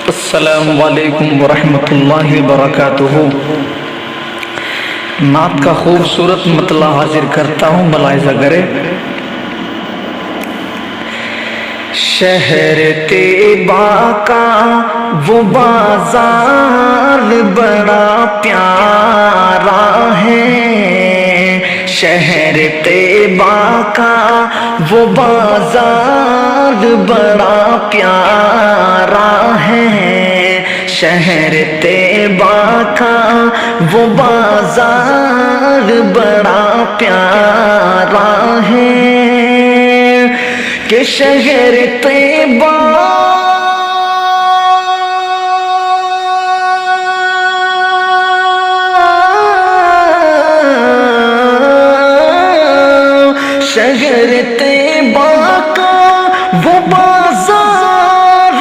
السلام علیکم ورحمۃ اللہ وبرکاتہ۔ نعت کا خوبصورت مطلع حاضر کرتا ہوں، ملاحظہ کرے۔ شہر طیبہ کا وہ بازار بڑا پیارا ہے، شہر طیبہ کا وہ بازار بڑا پیارا ہے، شہر طیبہ کا وہ بازار بڑا پیارا ہے کہ شہر طیبہ شہر طیبہ کا وہ بازار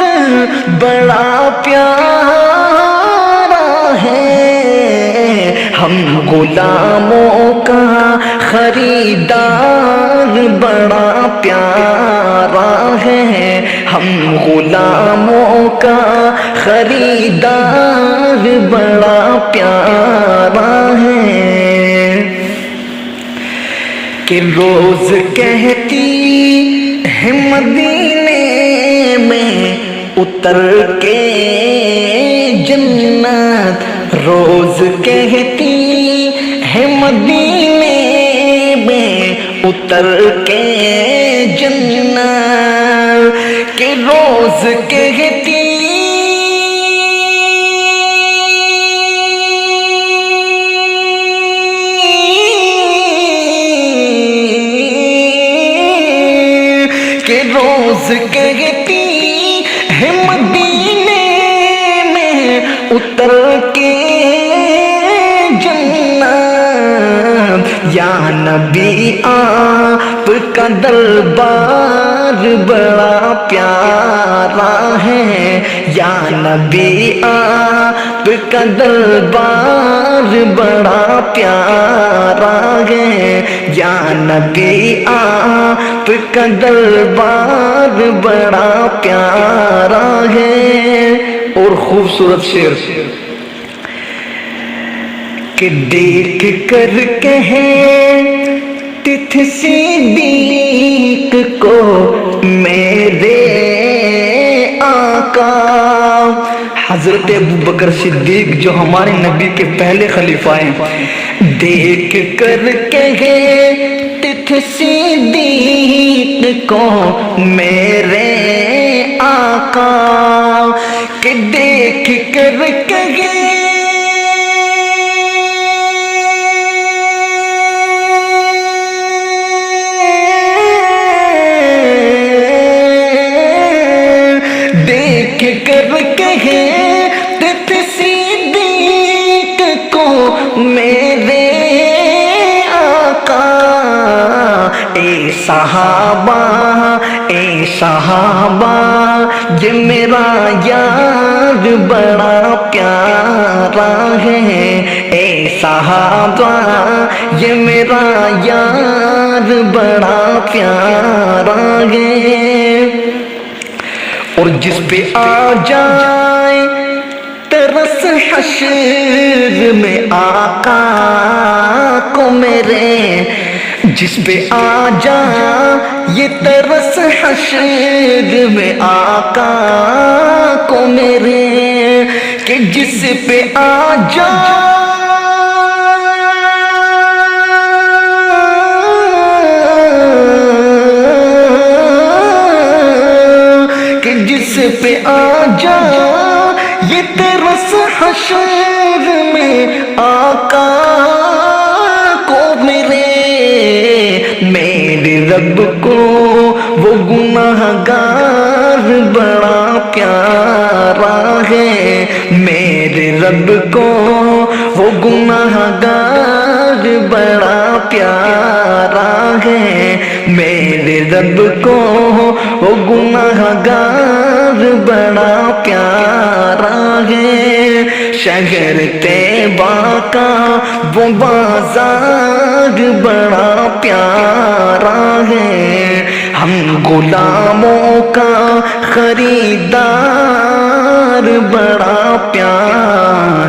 بڑا پیارا ہے، ہم غلاموں کا خریدار بڑا پیارا ہے، ہم غلاموں کا خریدار بڑا پیارا ہے کہ روز کہتی ہے مدینے میں اتر کے جنت، روز کہتی ہے مدینے میں اتر کے جنت، کہ روز کہتی روز کہتی ہے مدینے میں اتر کے جنت، یا نبی آپ کا دربار بڑا پیارا ہے، یا نبی آپ کا دربار بڑا پیارا ہے، یا نبی آپ کا دربار بڑا پیارا ہے۔ اور خوبصورت شعر کہ دیکھ کر کہتے تھے صدیق کو میرے آقا، حضرت ابوبکر صدیق جو ہمارے نبی کے پہلے خلیفہ ہیں، دیکھ کر کہتے تھے صدیق کو میرے آقا، کہ دیکھ کر کہتے تھے صدیق کو میرے آقا، اے صحابہ اے صحابہ یہ میرا یار بڑا پیارا ہے، اے صحابہ یہ میرا یار بڑا پیارا ہے، اور جس پہ آ جائے ترس حشر میں آقا کو میرے، جس پہ آ جائے یہ ترس حشر میں آقا کو میرے، کہ جس پہ آ جائے جس پہ آ جا یہ ترس حشر میں آقا کو میرے رب کو وہ گناہگار بڑا پیارا ہے، میرے رب کو وہ گناہگار بڑا پیارا ہے، میرے رب کو وہ گناہگار بڑا پیارا ہے، شہر طیبہ کا وہ بازار بڑا پیارا ہے، ہم غلاموں کا خریدار بڑا پیارا